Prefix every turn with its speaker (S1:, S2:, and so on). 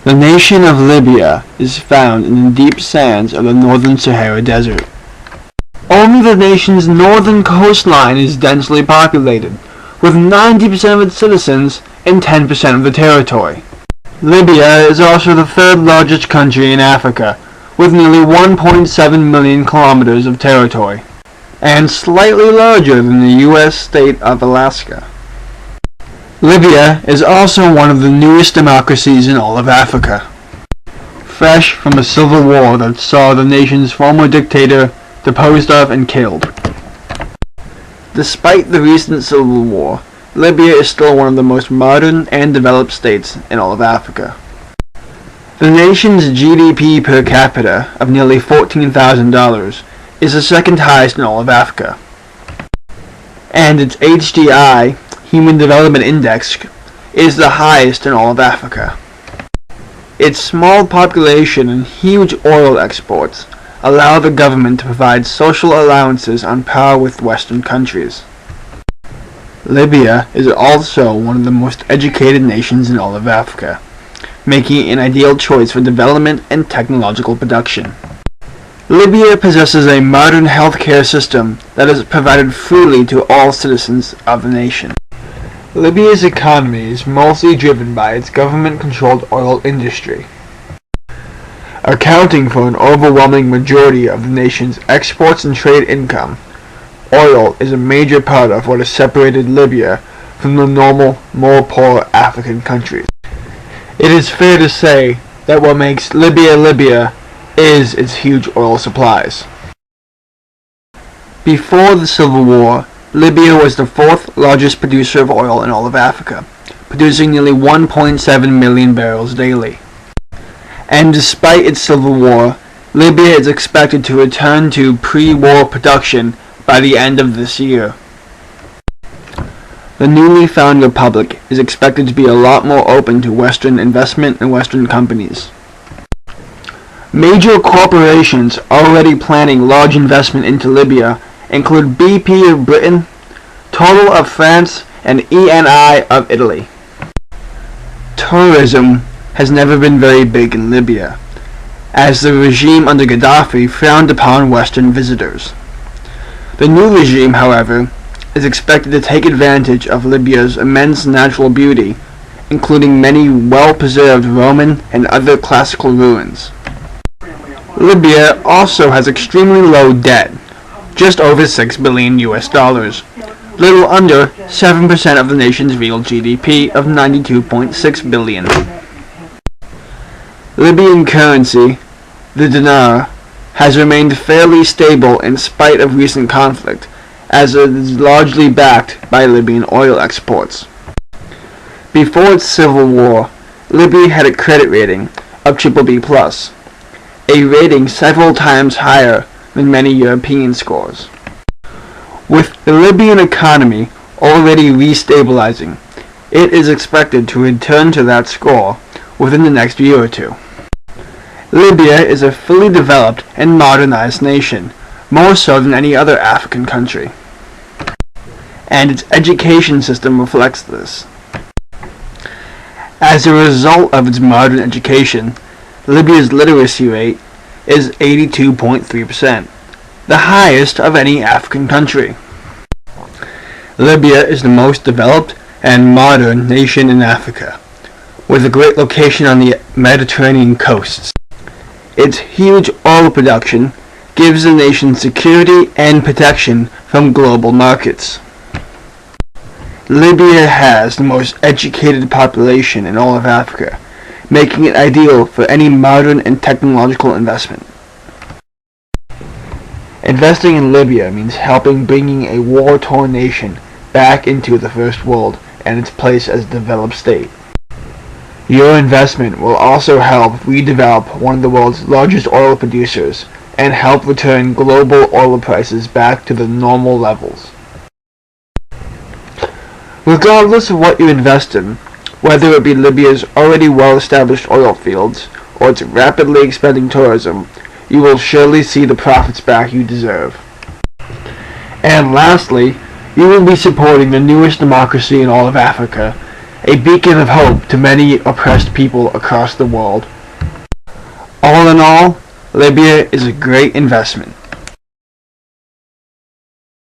S1: The nation of Libya is found in the deep sands of the northern Sahara Desert. Only the nation's northern coastline is densely populated, with 90% of its citizens and 10% of the territory. Libya is also the third largest country in Africa, with nearly 1.7 million kilometers of territory, and slightly larger than the U.S. state of Alaska. Libya is also one of the newest democracies in all of Africa, fresh from a civil war that saw the nation's former dictator deposed of and killed. Despite the recent civil war, Libya is still one of the most modern and developed states in all of Africa. The nation's GDP per capita of nearly $14,000 is the second highest in all of Africa, and its HDI, Human Development Index, is the highest in all of Africa. Its small population and huge oil exports allow the government to provide social allowances on par with Western countries. Libya is also one of the most educated nations in all of Africa, making it an ideal choice for development and technological production. Libya possesses a modern healthcare system that is provided freely to all citizens of the nation. Libya's economy is mostly driven by its government-controlled oil industry, accounting for an overwhelming majority of the nation's exports and trade income. Oil is a major part of what has separated Libya from the normal, more poor African countries. It is fair to say that what makes Libya Libya is its huge oil supplies. Before the Civil War, Libya was the fourth largest producer of oil in all of Africa, producing nearly 1.7 million barrels daily. And despite its civil war, Libya is expected to return to pre-war production by the end of this year. The newly found republic is expected to be a lot more open to Western investment and Western companies. Major corporations already planning large investment into Libya include BP of Britain, Total of France, and Eni of Italy. Tourism has never been very big in Libya, as the regime under Gaddafi frowned upon Western visitors. The new regime, however, is expected to take advantage of Libya's immense natural beauty, including many well-preserved Roman and other classical ruins. Libya also has extremely low debt, just over $6 billion, little under 7% of the nation's real GDP of $92.6 billion. Libyan currency, the dinar, has remained fairly stable in spite of recent conflict, as it is largely backed by Libyan oil exports. Before its civil war, Libya had a credit rating of BBB+, a rating several times higher than many European scores. With the Libyan economy already restabilizing, it is expected to return to that score within the next year or two. Libya is a fully developed and modernized nation, more so than any other African country, and its education system reflects this. As a result of its modern education, Libya's literacy rate is 82.3%, the highest of any African country. Libya is the most developed and modern nation in Africa, with a great location on the Mediterranean coasts. Its huge oil production gives the nation security and protection from global markets. Libya has the most educated population in all of Africa, making it ideal for any modern and technological investment. Investing in Libya means helping bringing a war-torn nation back into the First World and its place as a developed state. Your investment will also help redevelop one of the world's largest oil producers and help return global oil prices back to the normal levels. Regardless of what you invest in, whether it be Libya's already well-established oil fields or its rapidly expanding tourism, you will surely see the profits back you deserve. And lastly, you will be supporting the newest democracy in all of Africa, a beacon of hope to many oppressed people across the world. All in all, Libya is a great investment.